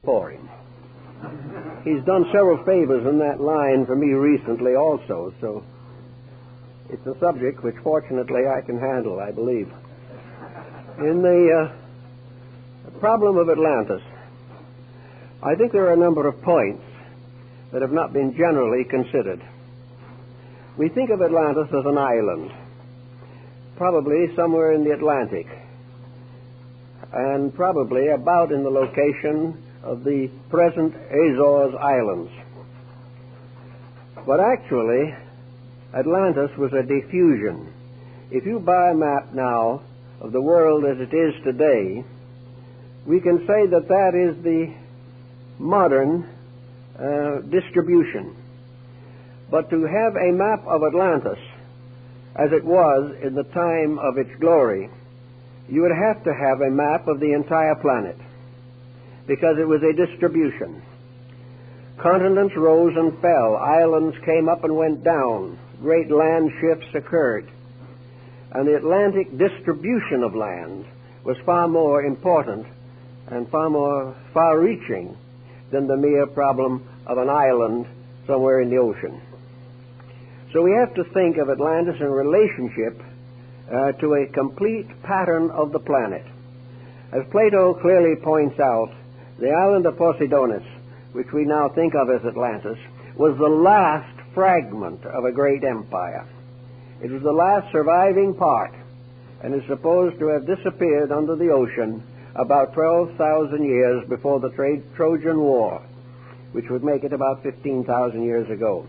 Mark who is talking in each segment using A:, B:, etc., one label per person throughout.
A: for him. He's done several favors in that line for me recently also, so it's a subject which fortunately I can handle, I believe. In the problem of Atlantis, I think there are a number of points that have not been generally considered. We think of Atlantis as an island, probably somewhere in the Atlantic, and probably about in the location of the present Azores Islands. But actually, Atlantis was a diffusion. If you buy a map now of the world as it is today, we can say that that is the modern distribution. But to have a map of Atlantis as it was in the time of its glory, you would have to have a map of the entire planet, because it was a distribution. Continents rose and fell, islands came up and went down, great land shifts occurred, and the Atlantic distribution of land was far more important and far more far-reaching than the mere problem of an island somewhere in the ocean. So we have to think of Atlantis in relationship to a complete pattern of the planet. As Plato clearly points out, the island of Poseidonis, which we now think of as Atlantis, was the last fragment of a great empire. It was the last surviving part, and is supposed to have disappeared under the ocean about 12,000 years before the Trojan War, which would make it about 15,000 years ago.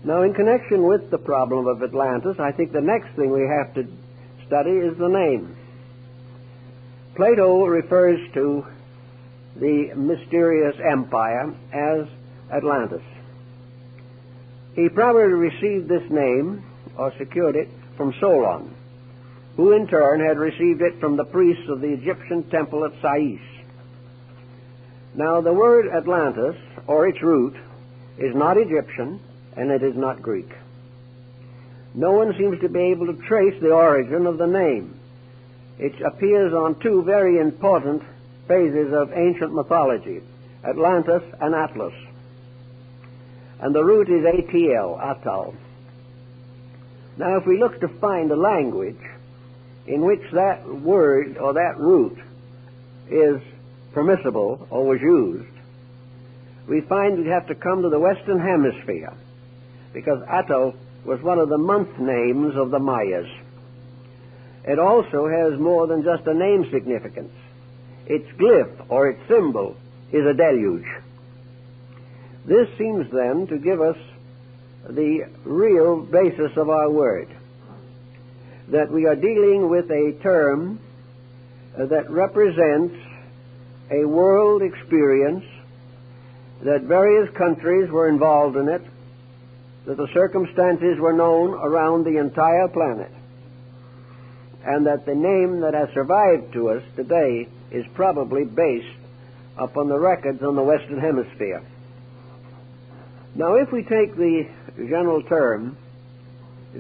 A: Now, in connection with the problem of Atlantis, I think the next thing we have to study is the name. Plato refers to the mysterious empire as Atlantis. He probably received this name, or secured it, from Solon, who in turn had received it from the priests of the Egyptian temple at Sais. Now, the word Atlantis, or its root, is not Egyptian, and it is not Greek. No one seems to be able to trace the origin of the name. It appears on two very important phases of ancient mythology, Atlantis and Atlas. And the root is ATL, Atal. Now, if we look to find a language in which that word or that root is permissible or was used, we find we'd have to come to the Western Hemisphere, because Atal was one of the month names of the Mayas. It also has more than just a name significance. Its glyph, or its symbol, is a deluge. This seems then to give us the real basis of our word, that we are dealing with a term that represents a world experience, that various countries were involved in it, that the circumstances were known around the entire planet, and that the name that has survived to us today is probably based upon the records on the Western Hemisphere. Now, if we take the general term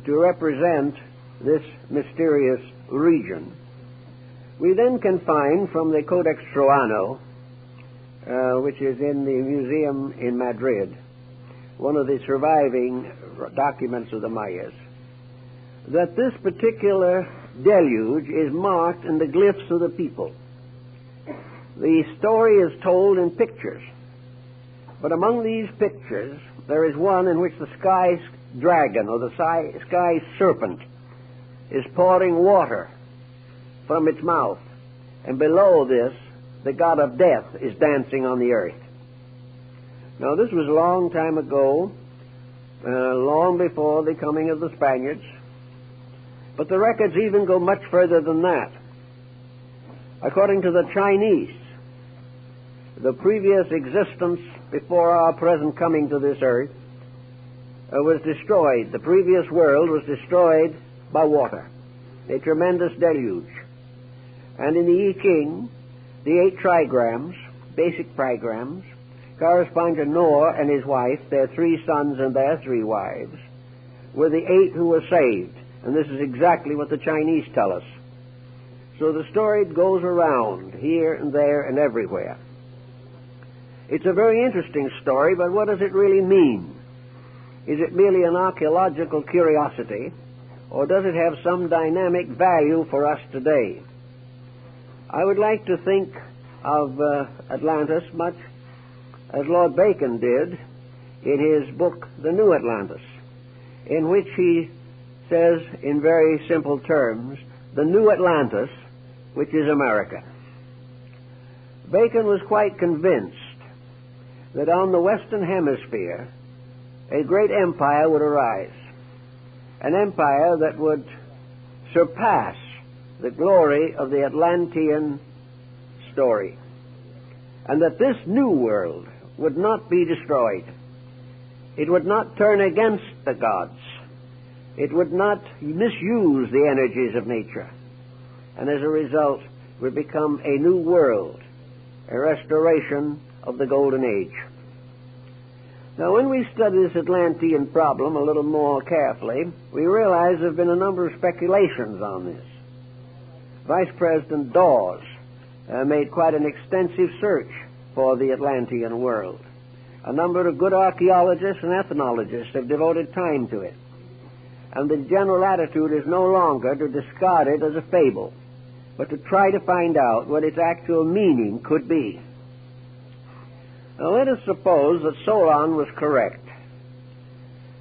A: to represent this mysterious region, we then can find from the Codex Troano, which is in the museum in Madrid, one of the surviving documents of the Mayas, that this particular deluge is marked in the glyphs of the people. The story is told in pictures, but among these pictures there is one in which the sky dragon, or the sky serpent, is pouring water from its mouth, and below this the god of death is dancing on the earth. Now, this was a long time ago, long before the coming of the Spaniards, but the records even go much further than that. According to the Chinese, the previous existence before our present coming to this earth was destroyed. The previous world was destroyed by water, a tremendous deluge. And in the I Ching, the 8 trigrams, basic trigrams, correspond to Noah and his wife, their 3 sons and their 3 wives, were the 8 who were saved. And this is exactly what the Chinese tell us. So the story goes around here and there and everywhere. It's a very interesting story, but what does it really mean? Is it merely an archaeological curiosity, or does it have some dynamic value for us today? I would like to think of Atlantis much as Lord Bacon did in his book, The New Atlantis, in which he says in very simple terms, the New Atlantis, which is America. Bacon was quite convinced that on the Western Hemisphere a great empire would arise, an empire that would surpass the glory of the Atlantean story, and that this new world would not be destroyed. It would not turn against the gods. It would not misuse the energies of nature, and as a result would become a new world, a restoration of the Golden Age. Now, when we study this Atlantean problem a little more carefully, we realize there have been a number of speculations on this. Vice President Dawes made quite an extensive search for the Atlantean world. A number of good archaeologists and ethnologists have devoted time to it. And the general attitude is no longer to discard it as a fable, but to try to find out what its actual meaning could be. Now, let us suppose that Solon was correct,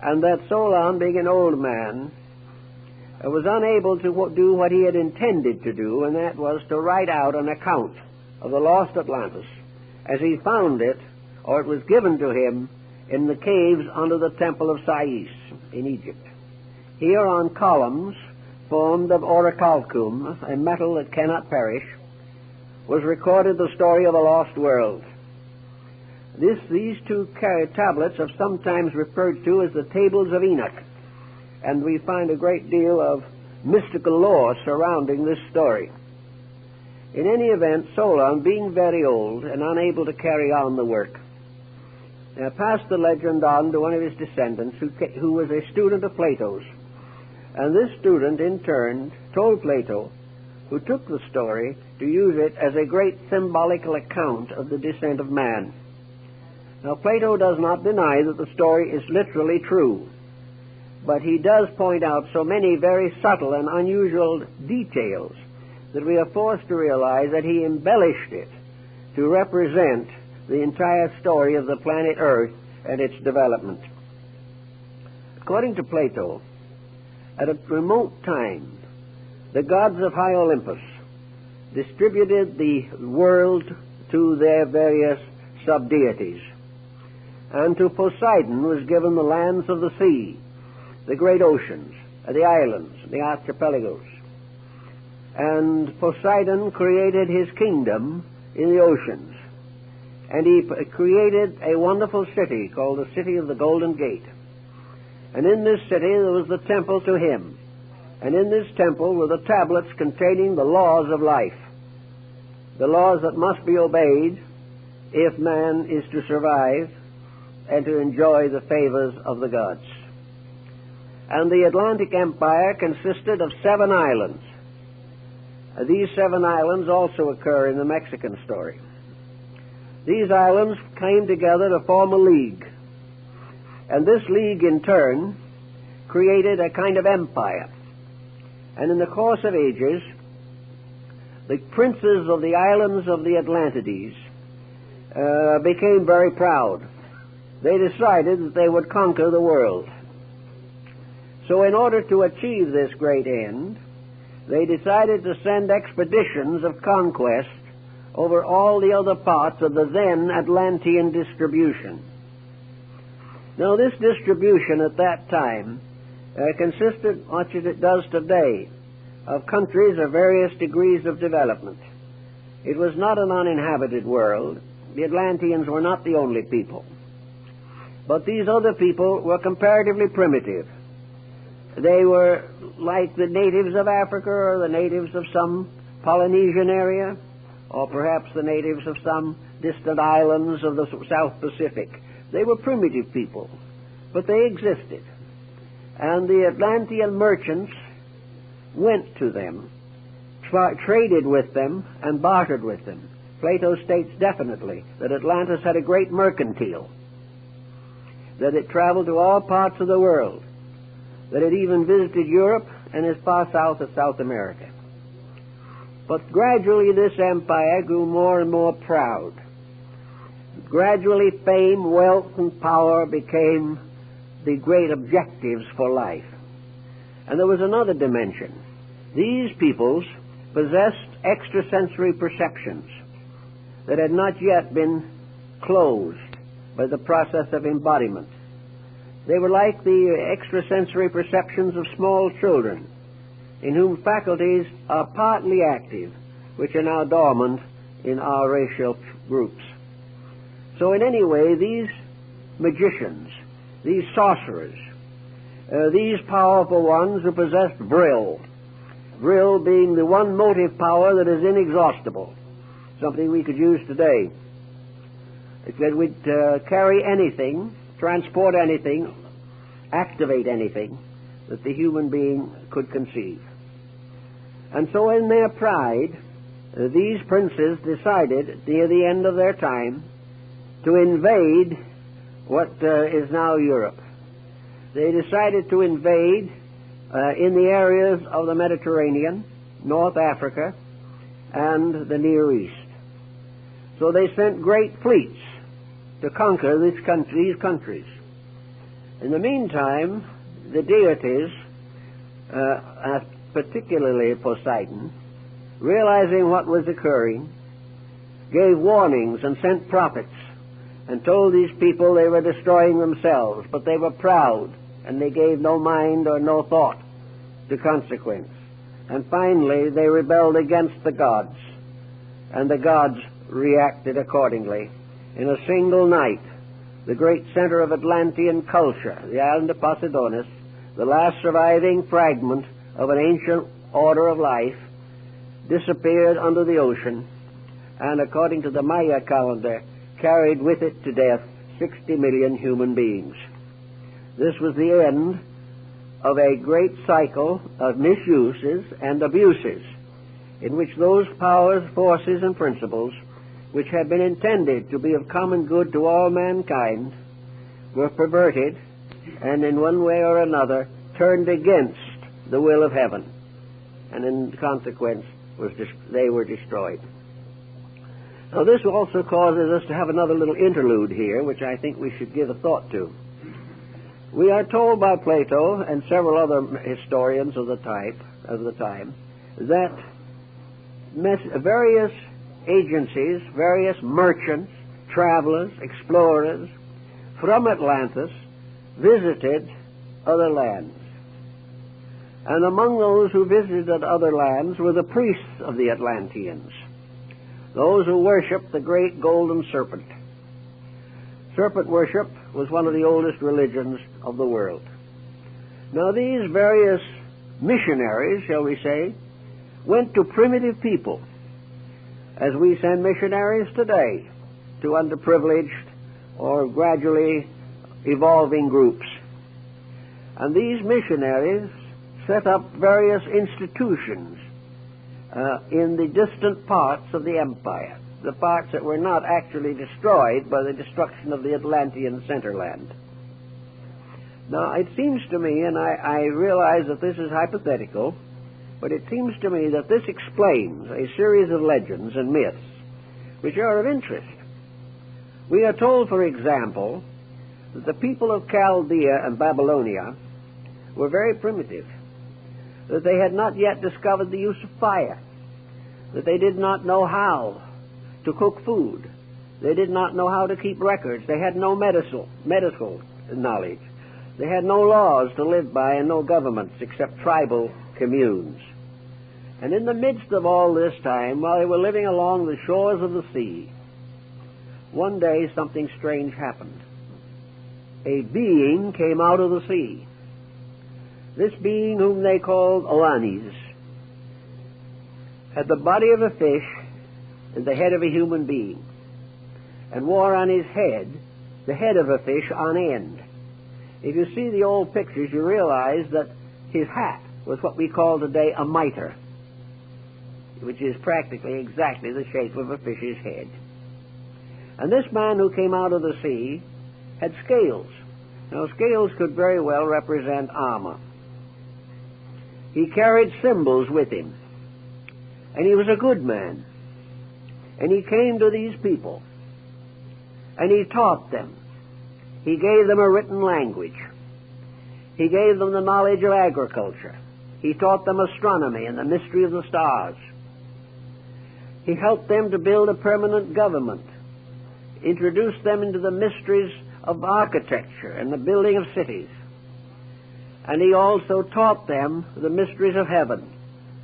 A: and that Solon, being an old man, was unable to do what he had intended to do, and that was to write out an account of the lost Atlantis as he found it, or it was given to him, in the caves under the Temple of Sais in Egypt. Here on columns formed of orichalcum, a metal that cannot perish, was recorded the story of a lost world. These two tablets are sometimes referred to as the Tables of Enoch, and we find a great deal of mystical lore surrounding this story. In any event, Solon, being very old and unable to carry on the work, passed the legend on to one of his descendants who was a student of Plato's. And this student, in turn, told Plato, who took the story, to use it as a great symbolical account of the descent of man. Now, Plato does not deny that the story is literally true, but he does point out so many very subtle and unusual details that we are forced to realize that he embellished it to represent the entire story of the planet Earth and its development. According to Plato, at a remote time, the gods of high Olympus distributed the world to their various sub-deities, and to Poseidon was given the lands of the sea, the great oceans, the islands, the archipelagos. And Poseidon created his kingdom in the oceans, and he created a wonderful city called the City of the Golden Gate. And in this city there was the temple to him, and in this temple were the tablets containing the laws of life, the laws that must be obeyed if man is to survive and to enjoy the favors of the gods. And the Atlantic Empire consisted of 7 islands. These 7 islands also occur in the Mexican story. These islands came together to form a league, and this league in turn created a kind of empire. And in the course of ages, the princes of the islands of the Atlantides became very proud. They decided that they would conquer the world. So in order to achieve this great end, they decided to send expeditions of conquest over all the other parts of the then Atlantean distribution. Now, this distribution at that time consisted, much as it does today, of countries of various degrees of development. It was not an uninhabited world. The Atlanteans were not the only people. But these other people were comparatively primitive. They were like the natives of Africa, or the natives of some Polynesian area, or perhaps the natives of some distant islands of the South Pacific. They were primitive people, but they existed. And the Atlantean merchants went to them, traded with them, and bartered with them. Plato states definitely that Atlantis had a great mercantile, that it traveled to all parts of the world, that it even visited Europe and as far south as South America. But gradually this empire grew more and more proud. Gradually fame, wealth, and power became the great objectives for life. And there was another dimension. These peoples possessed extrasensory perceptions that had not yet been closed by the process of embodiment. They were like the extrasensory perceptions of small children, in whom faculties are partly active, which are now dormant in our racial groups. So in any way, these magicians, these sorcerers, these powerful ones who possessed vril being the one motive power that is inexhaustible, something we could use today. That would carry anything, transport anything, activate anything that the human being could conceive. And so in their pride, these princes decided near the end of their time to invade what is now Europe. They decided to invade in the areas of the Mediterranean, North Africa, and the Near East. So they sent great fleets to conquer these countries. In the meantime, the deities, particularly Poseidon, realizing what was occurring, gave warnings and sent prophets and told these people they were destroying themselves, but they were proud and they gave no mind or no thought to consequence. And finally they rebelled against the gods, and the gods reacted accordingly. In a single night, the great center of Atlantean culture, the island of Poseidonis, the last surviving fragment of an ancient order of life, disappeared under the ocean, and according to the Maya calendar, carried with it to death 60 million human beings. This was the end of a great cycle of misuses and abuses in which those powers, forces, and principles which had been intended to be of common good to all mankind were perverted and in one way or another turned against the will of heaven, and in consequence they were destroyed. Now this also causes us to have another little interlude here, which I think we should give a thought to. We are told by Plato and several other historians of the time that various agencies, various merchants, travelers, explorers from Atlantis visited other lands. And among those who visited other lands were the priests of the Atlanteans, those who worshipped the great golden serpent. Serpent worship was one of the oldest religions of the world. Now these various missionaries, shall we say, went to primitive people, as we send missionaries today to underprivileged or gradually evolving groups. And these missionaries set up various institutions in the distant parts of the empire, the parts that were not actually destroyed by the destruction of the Atlantean centerland. Now, it seems to me, and I realize that this is hypothetical, but it seems to me that this explains a series of legends and myths which are of interest. We are told, for example, that the people of Chaldea and Babylonia were very primitive, that they had not yet discovered the use of fire, that they did not know how to cook food, they did not know how to keep records, they had no medical knowledge, they had no laws to live by and no governments except tribal communes. And in the midst of all this time, while they were living along the shores of the sea, one day something strange happened. A being came out of the sea. This being, whom they called Oannes, had the body of a fish and the head of a human being, and wore on his head the head of a fish on end. If you see the old pictures, you realize that his hat was what we call today a mitre. which is practically exactly the shape of a fish's head. And this man who came out of the sea had scales. Now, scales could very well represent armor. He carried symbols with him, and he was a good man. And he came to these people, and he taught them. He gave them a written language. He gave them the knowledge of agriculture. He taught them astronomy and the mystery of the stars. He helped them to build a permanent government, introduced them into the mysteries of architecture and the building of cities. And he also taught them the mysteries of heaven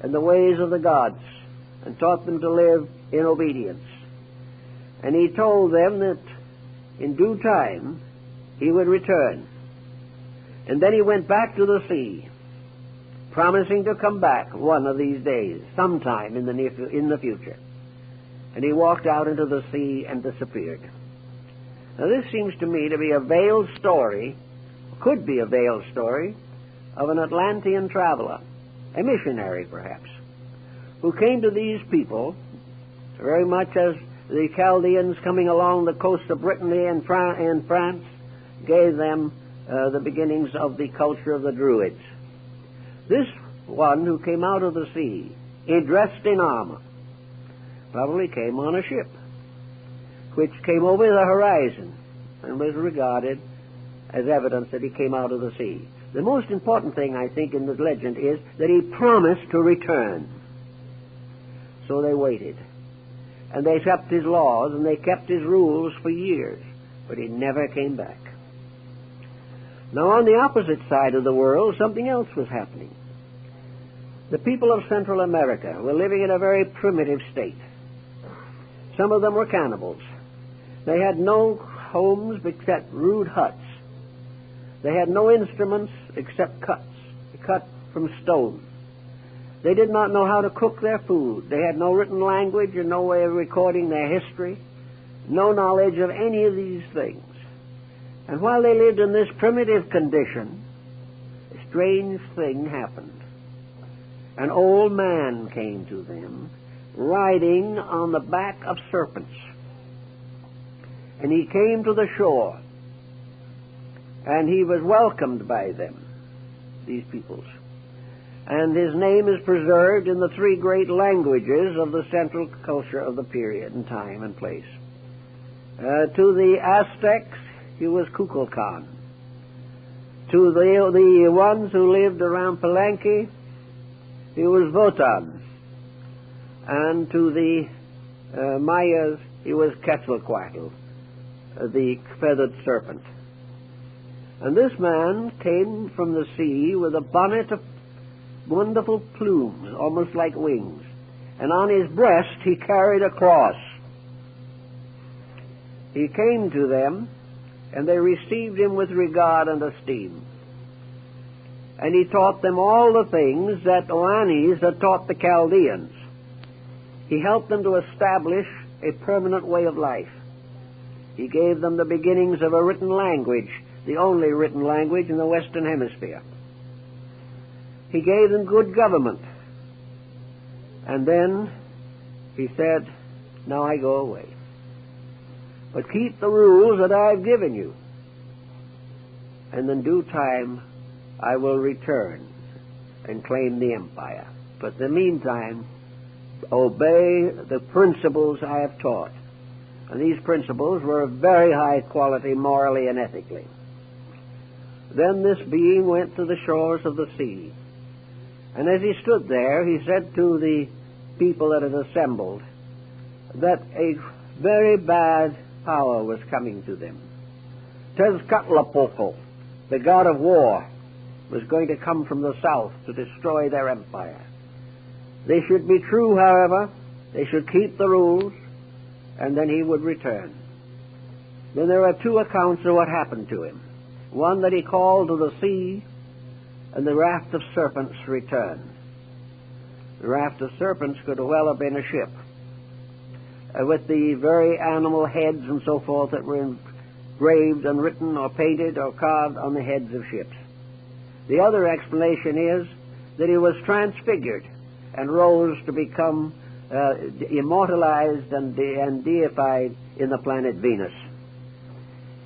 A: and the ways of the gods, and taught them to live in obedience. And he told them that in due time he would return. And then he went back to the sea, promising to come back one of these days, sometime in the future. And he walked out into the sea and disappeared. Now this seems to me to be a veiled story, could be a veiled story, of an Atlantean traveler, a missionary perhaps, who came to these people very much as the Chaldeans coming along the coast of Brittany and France gave them the beginnings of the culture of the Druids. This one who came out of the sea, dressed in armor, probably came on a ship, which came over the horizon and was regarded as evidence that he came out of the sea. The most important thing, I think, in the legend is that he promised to return. So they waited. And they kept his laws and they kept his rules for years, but he never came back. Now, on the opposite side of the world, something else was happening. The people of Central America were living in a very primitive state. Some of them were cannibals. They had no homes except rude huts. They had no instruments except cut from stone. They did not know how to cook their food. They had no written language and no way of recording their history, no knowledge of any of these things. And while they lived in this primitive condition, a strange thing happened. An old man came to them, riding on the back of serpents. And he came to the shore, and he was welcomed by them, these peoples. And his name is preserved in the three great languages of the central culture of the period and time and place. To the Aztecs, he was Kukulkan. To the ones who lived around Palenque, he was Wotan. And to the Mayas, he was Quetzalcoatl, the feathered serpent. And this man came from the sea with a bonnet of wonderful plumes, almost like wings. And on his breast he carried a cross. He came to them, and they received him with regard and esteem. And he taught them all the things that Oannes had taught the Chaldeans. He helped them to establish a permanent way of life. He gave them the beginnings of a written language, the only written language in the Western Hemisphere. He gave them good government. And then he said, now I go away. But keep the rules that I've given you. And in due time, I will return and claim the empire. But in the meantime, obey the principles I have taught. And these principles were of very high quality morally and ethically. Then this being went to the shores of the sea. And as he stood there, he said to the people that had assembled that a very bad power was coming to them. Tezcatlipoca, the god of war, was going to come from the south to destroy their empire. They should be true, however. They should keep the rules, and then he would return. Then there are two accounts of what happened to him. One that he called to the sea, and the raft of serpents returned. The raft of serpents could well have been a ship, with the very animal heads and so forth that were engraved and written or painted or carved on the heads of ships. The other explanation is that he was transfigured and rose to become immortalized and deified in the planet Venus.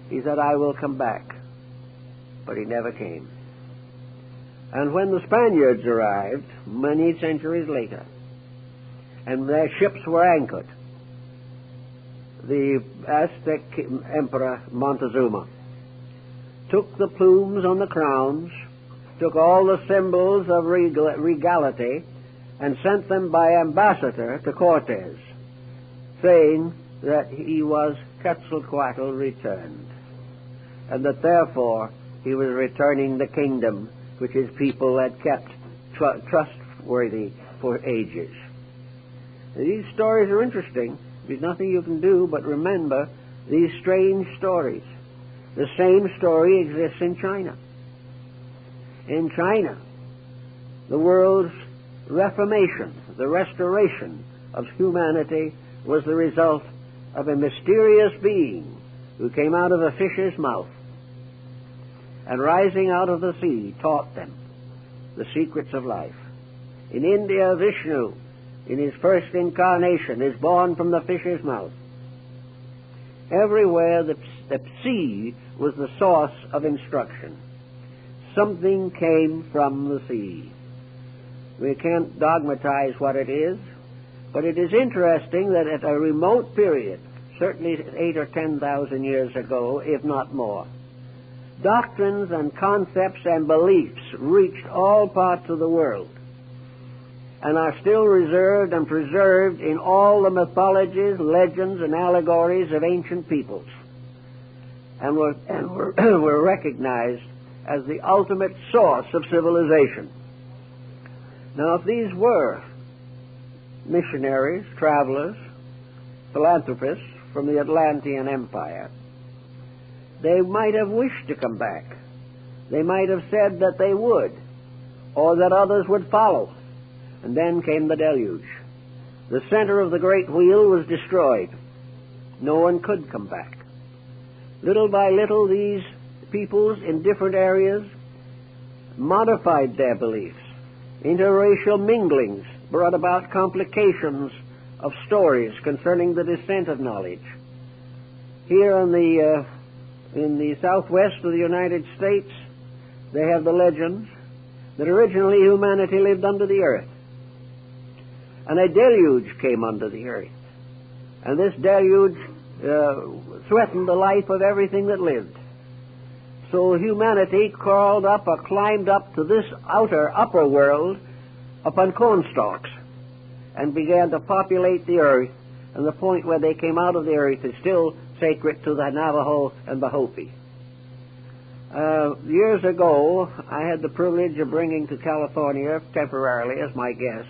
A: He said, I will come back. But he never came. And when the Spaniards arrived, many centuries later, and their ships were anchored, the Aztec Emperor Montezuma took the plumes on the crowns, took all the symbols of regality, and sent them by ambassador to Cortes, saying that he was Quetzalcoatl returned, and that therefore he was returning the kingdom which his people had kept trustworthy for ages. These stories are interesting. There's nothing you can do but remember these strange stories. The same story exists in China. In China, the world's reformation, the restoration of humanity, was the result of a mysterious being who came out of a fish's mouth and, rising out of the sea, taught them the secrets of life. In India, Vishnu, in his first incarnation, is born from the fish's mouth. Everywhere the sea was the source of instruction. Something came from the sea. We can't dogmatize what it is, but it is interesting that at a remote period, certainly 8,000 or 10,000 years ago, if not more, doctrines and concepts and beliefs reached all parts of the world and are still reserved and preserved in all the mythologies, legends, and allegories of ancient peoples, and were recognized as the ultimate source of civilization. Now, if these were missionaries, travelers, philanthropists from the Atlantean Empire, they might have wished to come back. They might have said that they would, or that others would follow. And then came the deluge. The center of the great wheel was destroyed. No one could come back. Little by little, these peoples in different areas modified their beliefs. Interracial minglings brought about complications of stories concerning the descent of knowledge. Here in the southwest of the United States, they have the legends that originally humanity lived under the earth. And a deluge came under the earth. And this deluge threatened the life of everything that lived. So humanity crawled up or climbed up to this upper world upon cornstalks and began to populate the earth, and the point where they came out of the earth is still sacred to the Navajo and the Hopi. Years ago, I had the privilege of bringing to California temporarily as my guest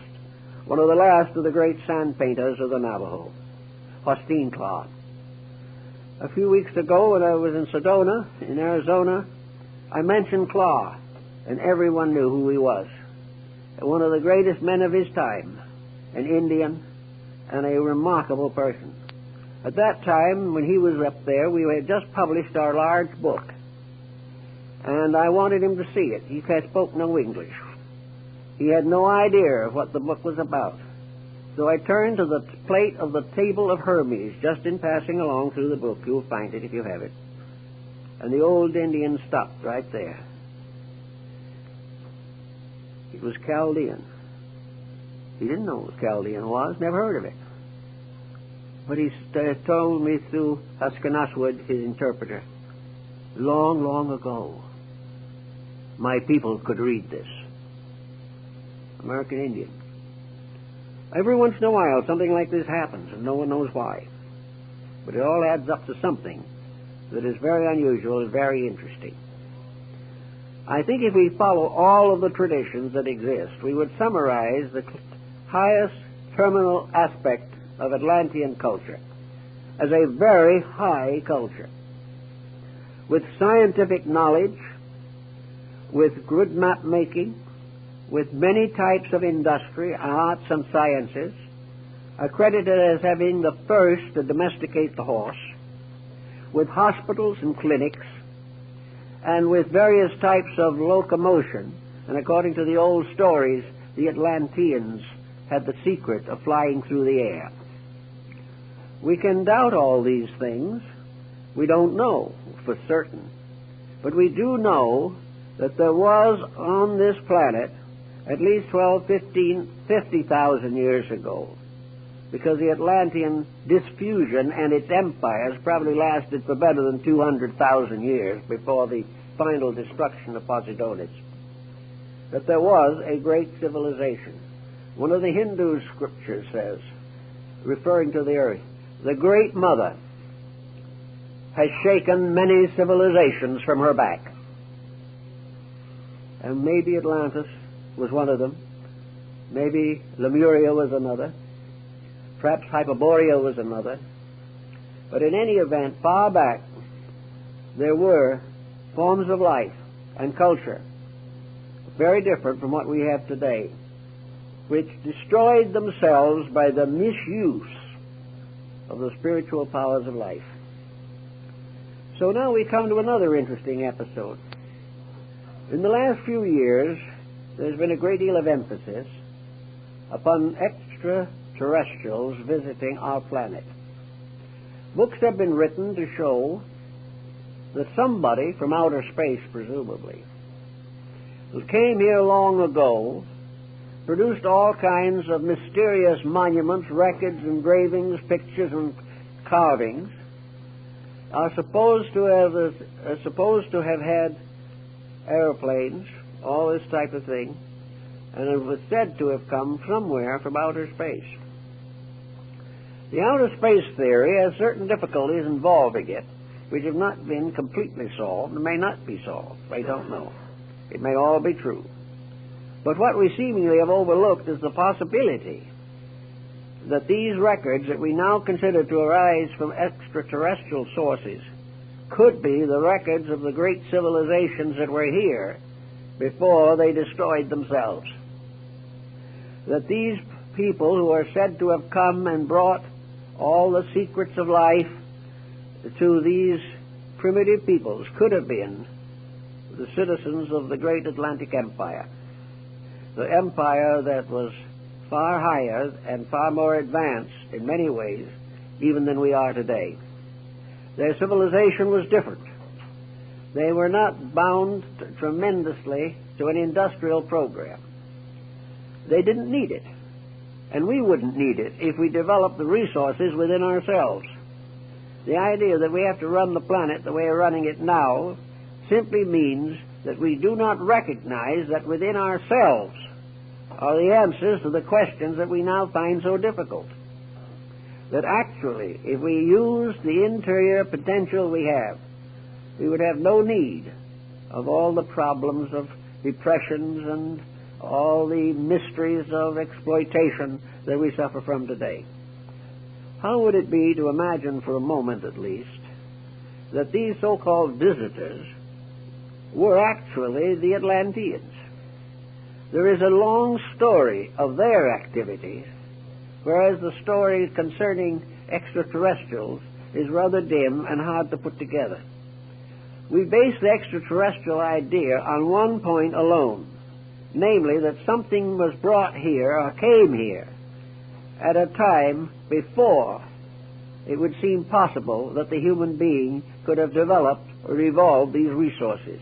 A: one of the last of the great sand painters of the Navajo, Hosteen Claw. A few weeks ago, when I was in Sedona, in Arizona, I mentioned Claw, and everyone knew who he was. One of the greatest men of his time, an Indian, and a remarkable person. At that time, when he was up there, we had just published our large book, and I wanted him to see it. He spoke no English. He had no idea of what the book was about. So I turned to the plate of the Table of Hermes, just in passing along through the book. You'll find it if you have it. And the old Indian stopped right there. It was Chaldean. He didn't know what Chaldean was, never heard of it. But he told me through Huskanaswood, his interpreter, long, long ago, my people could read this. American Indian. Every once in a while, something like this happens, and no one knows why. But it all adds up to something that is very unusual and very interesting. I think if we follow all of the traditions that exist, we would summarize the highest terminal aspect of Atlantean culture as a very high culture, with scientific knowledge, with good map making, with many types of industry, arts, and sciences, accredited as having the first to domesticate the horse, with hospitals and clinics, and with various types of locomotion. And according to the old stories, the Atlanteans had the secret of flying through the air. We can doubt all these things. We don't know for certain. But we do know that there was on this planet at least 12, 15, 50,000 years ago, because the Atlantean diffusion and its empires probably lasted for better than 200,000 years before the final destruction of Posidonius, that there was a great civilization. One of the Hindu scriptures says, referring to the earth, the Great Mother has shaken many civilizations from her back. And maybe Atlantis was one of them. Maybe Lemuria was another. Perhaps Hyperborea was another. But in any event, far back, there were forms of life and culture very different from what we have today, which destroyed themselves by the misuse of the spiritual powers of life. So now we come to another interesting episode. In the last few years, there's been a great deal of emphasis upon extraterrestrials visiting our planet. Books have been written to show that somebody from outer space, presumably, who came here long ago, produced all kinds of mysterious monuments, records, engravings, pictures, and carvings, are supposed to have had airplanes, all this type of thing, and it was said to have come somewhere from outer space. The outer space theory has certain difficulties involving it, which have not been completely solved and may not be solved. I don't know. It may all be true. But what we seemingly have overlooked is the possibility that these records that we now consider to arise from extraterrestrial sources could be the records of the great civilizations that were here before they destroyed themselves. That these people who are said to have come and brought all the secrets of life to these primitive peoples could have been the citizens of the great Atlantic Empire, the empire that was far higher and far more advanced in many ways even than we are today. Their civilization was different. They were not bound tremendously to an industrial program. They didn't need it, and we wouldn't need it if we developed the resources within ourselves. The idea that we have to run the planet the way we're running it now simply means that we do not recognize that within ourselves are the answers to the questions that we now find so difficult. That actually, if we use the interior potential we have, we would have no need of all the problems of depressions and all the mysteries of exploitation that we suffer from today. How would it be to imagine for a moment at least that these so-called visitors were actually the Atlanteans? There is a long story of their activities, whereas the story concerning extraterrestrials is rather dim and hard to put together. We base the extraterrestrial idea on one point alone, namely that something was brought here or came here at a time before it would seem possible that the human being could have developed or evolved these resources.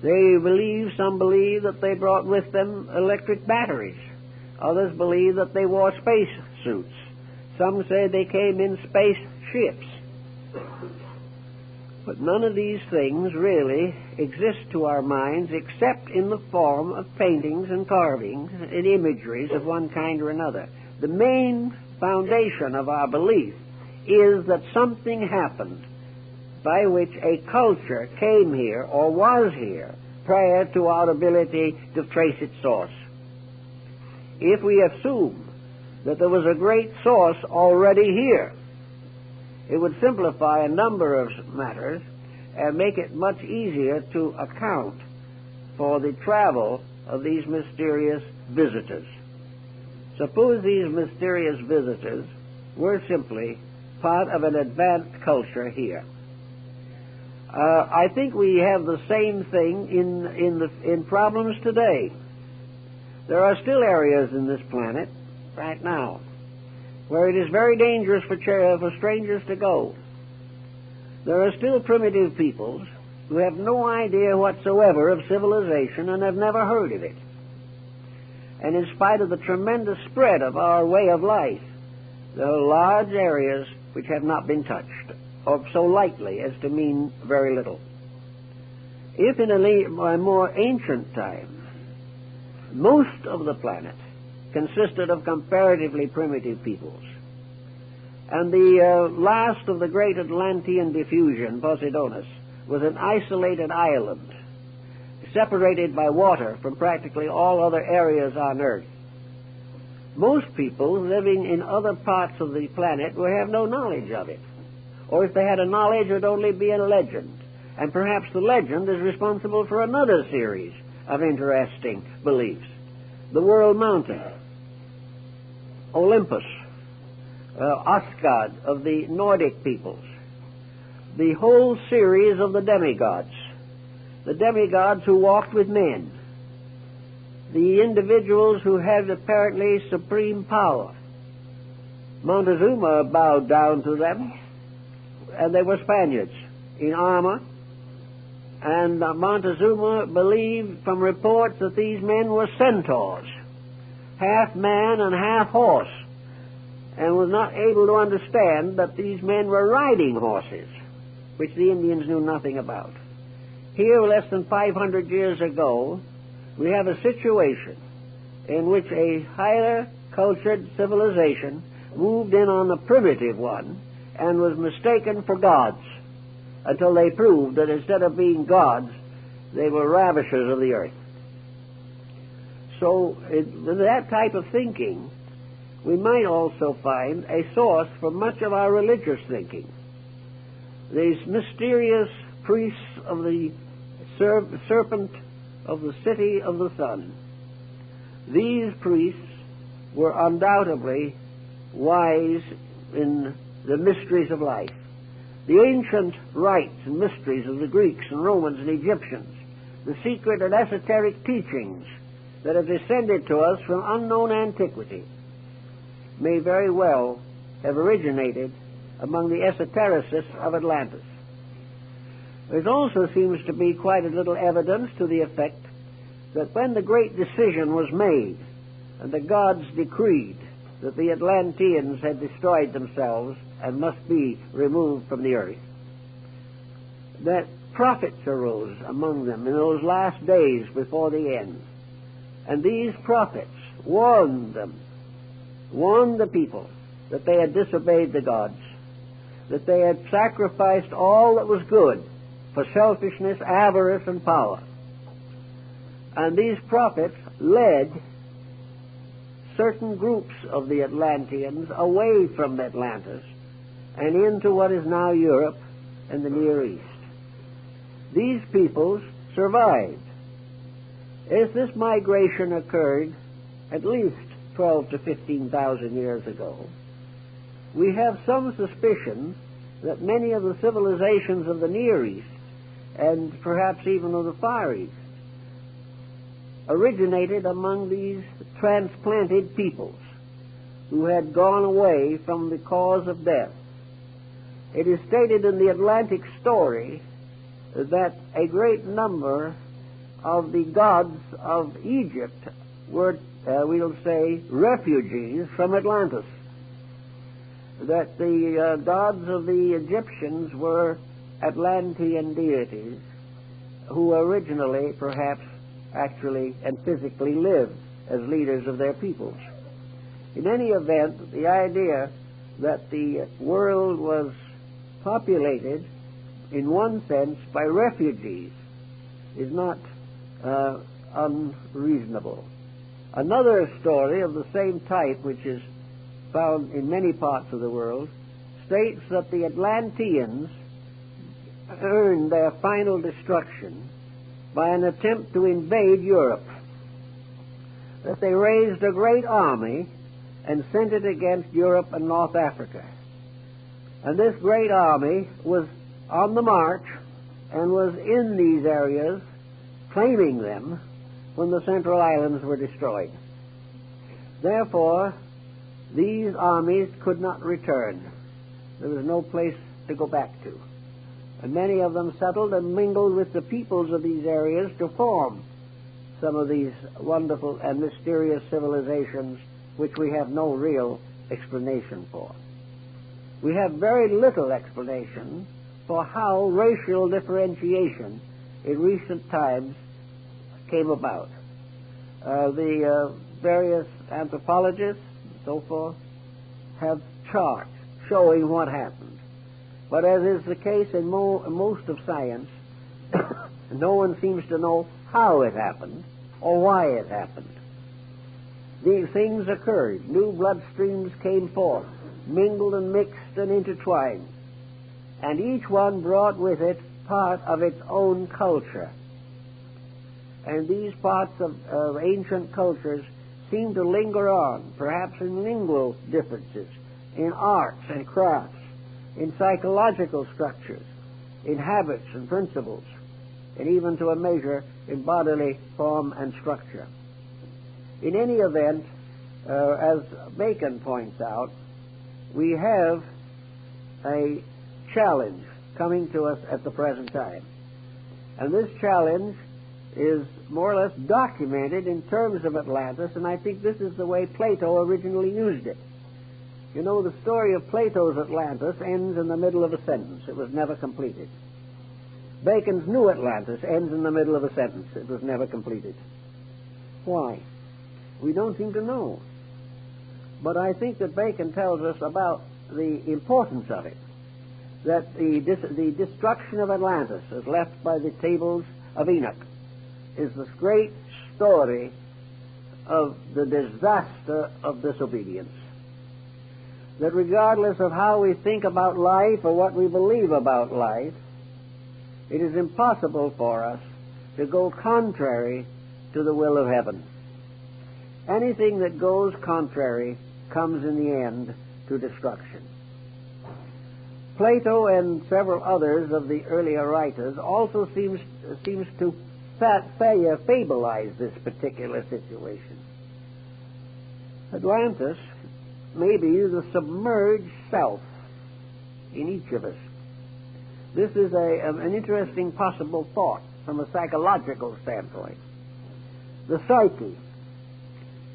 A: Some believe that they brought with them electric batteries. Others believe that they wore space suits. Some say they came in spaceships. But none of these things really exist to our minds except in the form of paintings and carvings and imageries of one kind or another. The main foundation of our belief is that something happened by which a culture came here or was here prior to our ability to trace its source. If we assume that there was a great source already here, it would simplify a number of matters and make it much easier to account for the travel of these mysterious visitors. Suppose these mysterious visitors were simply part of an advanced culture here. I think we have the same thing in problems today. There are still areas in this planet, right now, where it is very dangerous for strangers to go. There are still primitive peoples who have no idea whatsoever of civilization and have never heard of it. And in spite of the tremendous spread of our way of life, there are large areas which have not been touched, or so lightly as to mean very little. If in a more ancient time, most of the planet consisted of comparatively primitive peoples, and the last of the great Atlantean diffusion, Poseidonus, was an isolated island, separated by water from practically all other areas on Earth. Most people living in other parts of the planet would have no knowledge of it, or if they had a knowledge, it would only be a legend, and perhaps the legend is responsible for another series of interesting beliefs. The World Mountain, Olympus, Asgard of the Nordic peoples, the whole series of the demigods who walked with men, the individuals who had apparently supreme power. Montezuma bowed down to them, and they were Spaniards in armor, and Montezuma believed from reports that these men were centaurs, half man and half horse, and was not able to understand that these men were riding horses, which the Indians knew nothing about. Here, less than 500 years ago, we have a situation in which a higher cultured civilization moved in on the primitive one and was mistaken for gods until they proved that instead of being gods, they were ravishers of the earth. So, with that type of thinking, we might also find a source for much of our religious thinking. These mysterious priests of the serpent of the city of the sun. These priests were undoubtedly wise in the mysteries of life. The ancient rites and mysteries of the Greeks and Romans and Egyptians, the secret and esoteric teachings that have descended to us from unknown antiquity, may very well have originated among the esotericists of Atlantis. There also seems to be quite a little evidence to the effect that when the great decision was made and the gods decreed that the Atlanteans had destroyed themselves and must be removed from the earth, that prophets arose among them in those last days before the end. And these prophets warned the people that they had disobeyed the gods, that they had sacrificed all that was good for selfishness, avarice, and power. And these prophets led certain groups of the Atlanteans away from Atlantis and into what is now Europe and the Near East. These peoples survived. As this migration occurred at least 12 to 15,000 years ago, we have some suspicion that many of the civilizations of the Near East, and perhaps even of the Far East, originated among these transplanted peoples who had gone away from the cause of death. It is stated in the Atlantic story that a great number of the gods of Egypt were, we'll say, refugees from Atlantis. That the gods of the Egyptians were Atlantean deities who originally, perhaps, actually and physically lived as leaders of their peoples. In any event, the idea that the world was populated, in one sense, by refugees is not unreasonable. Another story of the same type, which is found in many parts of the world, states that the Atlanteans earned their final destruction by an attempt to invade Europe. That they raised a great army and sent it against Europe and North Africa. And this great army was on the march and was in these areas, claiming them, when the central islands were destroyed. Therefore, these armies could not return. There was no place to go back to. And many of them settled and mingled with the peoples of these areas to form some of these wonderful and mysterious civilizations which we have no real explanation for. We have very little explanation for how racial differentiation in recent times came about. The various anthropologists and so forth have charts showing what happened. But as is the case in most of science, no one seems to know how it happened or why it happened. These things occurred. New bloodstreams came forth, mingled and mixed and intertwined, and each one brought with it part of its own culture. And these parts of ancient cultures seem to linger on, perhaps in lingual differences, in arts and crafts, in psychological structures, in habits and principles, and even to a measure in bodily form and structure. In any event, as Bacon points out, we have a challenge coming to us at the present time. And this challenge is more or less documented in terms of Atlantis, and I think this is the way Plato originally used it. You know, the story of Plato's Atlantis ends in the middle of a sentence. It was never completed. Bacon's New Atlantis ends in the middle of a sentence. It was never completed. Why? We don't seem to know. But I think that Bacon tells us about the importance of it, that the destruction of Atlantis, as left by the tables of Enoch, is this great story of the disaster of disobedience. That regardless of how we think about life or what we believe about life, it is impossible for us to go contrary to the will of heaven. Anything that goes contrary comes in the end to destruction. Plato and several others of the earlier writers also seems to fableize this particular situation. Atlantis may be the submerged self in each of us. This is an interesting possible thought from a psychological standpoint. The psyche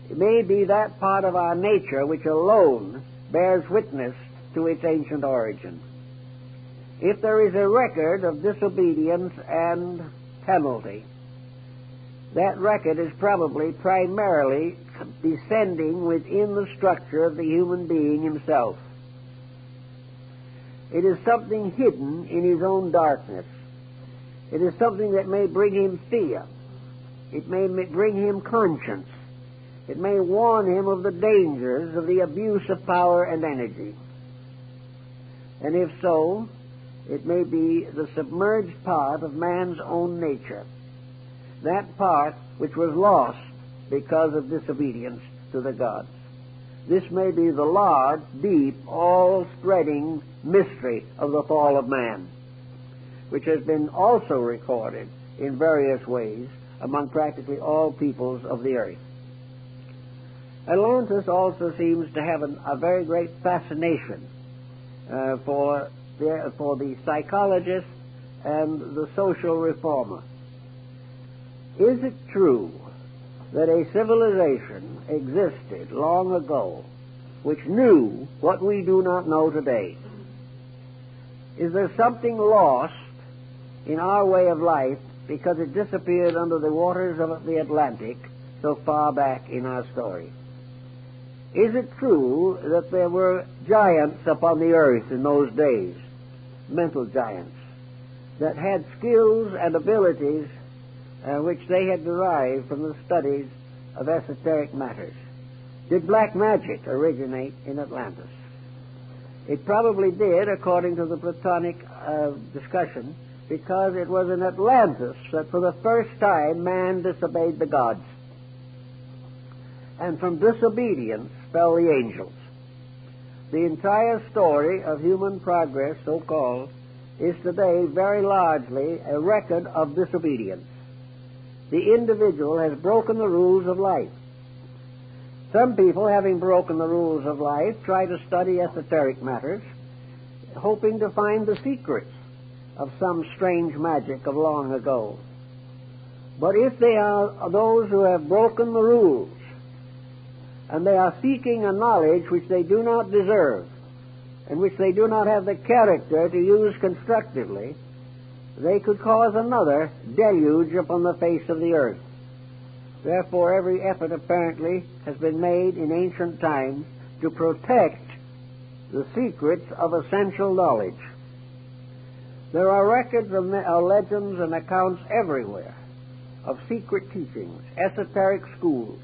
A: may be that part of our nature which alone bears witness to its ancient origin. If there is a record of disobedience and penalty, that record is probably primarily descending within the structure of the human being himself. It is something hidden in his own darkness. It is something that may bring him fear. It may bring him conscience. It may warn him of the dangers of the abuse of power and energy. And if so, it may be the submerged part of man's own nature, that part which was lost because of disobedience to the gods. This may be the large, deep, all-spreading mystery of the fall of man, which has been also recorded in various ways among practically all peoples of the earth. Atlantis also seems to have a very great fascination for the psychologist and the social reformer. Is it true that a civilization existed long ago which knew what we do not know today? Is there something lost in our way of life because it disappeared under the waters of the Atlantic so far back in our story? Is it true that there were giants upon the earth in those days, mental giants, that had skills and abilities which they had derived from the studies of esoteric matters? Did black magic originate in Atlantis? It probably did, according to the Platonic discussion, because it was in Atlantis that for the first time man disobeyed the gods. And from disobedience fell the angels. The entire story of human progress, so-called, is today very largely a record of disobedience. the individual has broken the rules of life. Some people, having broken the rules of life, try to study esoteric matters, hoping to find the secrets of some strange magic of long ago. But if they are those who have broken the rules, and they are seeking a knowledge which they do not deserve, and which they do not have the character to use constructively, they could cause another deluge upon the face of the earth. Therefore, every effort apparently has been made in ancient times to protect the secrets of essential knowledge. There are records of legends and accounts everywhere of secret teachings, esoteric schools.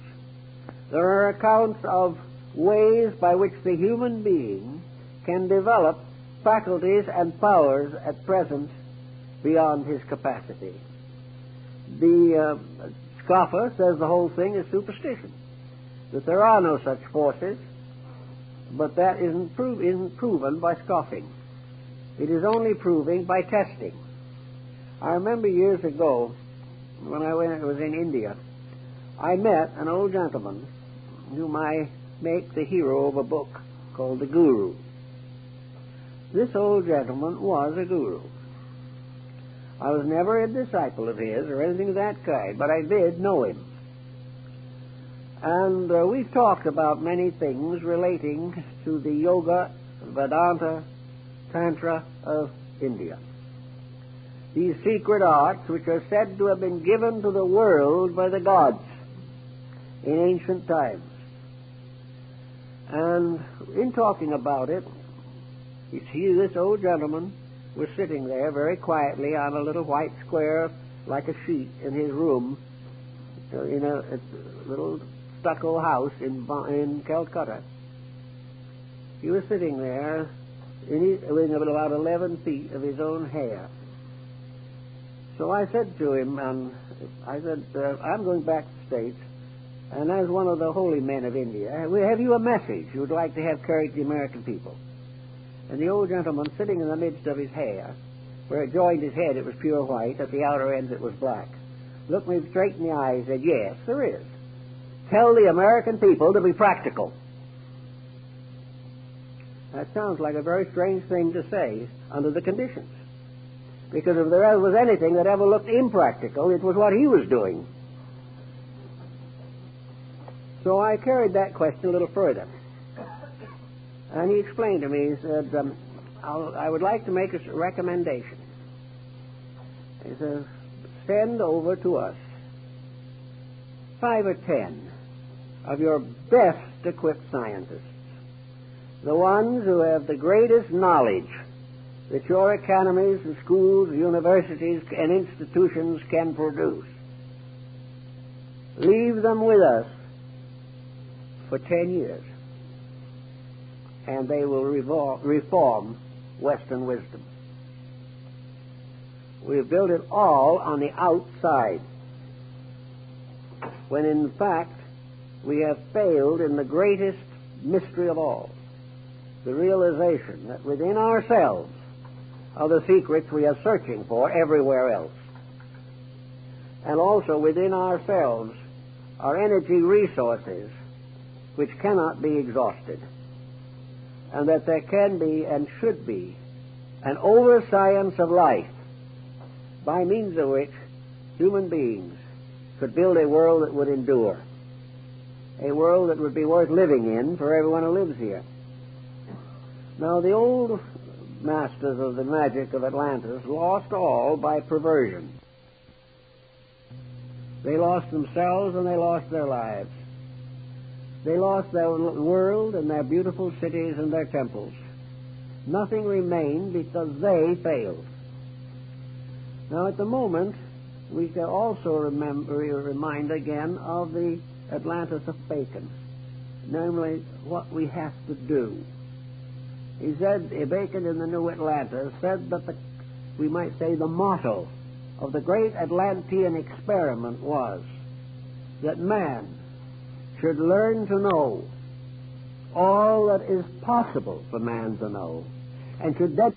A: There are accounts of ways by which the human being can develop faculties and powers at present beyond his capacity. The scoffer says the whole thing is superstition, that there are no such forces, but that isn't proven by scoffing. It is only proving by testing. I remember years ago, when I was in India, I met an old gentleman whom I make the hero of a book called The Guru. This old gentleman was a guru. I was never a disciple of his or anything of that kind, but I did know him. And we've talked about many things relating to the Yoga, Vedanta, Tantra of India. These secret arts which are said to have been given to the world by the gods in ancient times. And in talking about it, you see, this old gentleman was sitting there very quietly on a little white square like a sheet in his room in a little stucco house in Calcutta. He was sitting there in about 11 feet of his own hair. So I said to him, I'm going back to the States, and as one of the holy men of India, have you a message you would like to have carried to the American people? And the old gentleman, sitting in the midst of his hair, where it joined his head it was pure white, at the outer ends it was black, looked me straight in the eye and said, "Yes, there is. Tell the American people to be practical." That sounds like a very strange thing to say under the conditions. Because if there ever was anything that ever looked impractical, it was what he was doing. So I carried that question a little further. And he explained to me, he said, I would like to make a recommendation. He says, send over to us 5 or 10 of your best equipped scientists, the ones who have the greatest knowledge that your academies and schools, universities, and institutions can produce. Leave them with us for 10 years, and they will reform Western wisdom. We've built it all on the outside, when in fact we have failed in the greatest mystery of all, the realization that within ourselves are the secrets we are searching for everywhere else. And also within ourselves are energy resources which cannot be exhausted. And that there can be and should be an over-science of life by means of which human beings could build a world that would endure, a world that would be worth living in for everyone who lives here. Now, the old masters of the magic of Atlantis lost all by perversion. They lost themselves and they lost their lives. They lost their world and their beautiful cities and their temples. Nothing remained because they failed. Now, at the moment, we can also remind again of the Atlantis of Bacon, namely what we have to do. He said, Bacon in the New Atlantis said that we might say the motto of the great Atlantean experiment was that man should learn to know all that is possible for man to know, and should then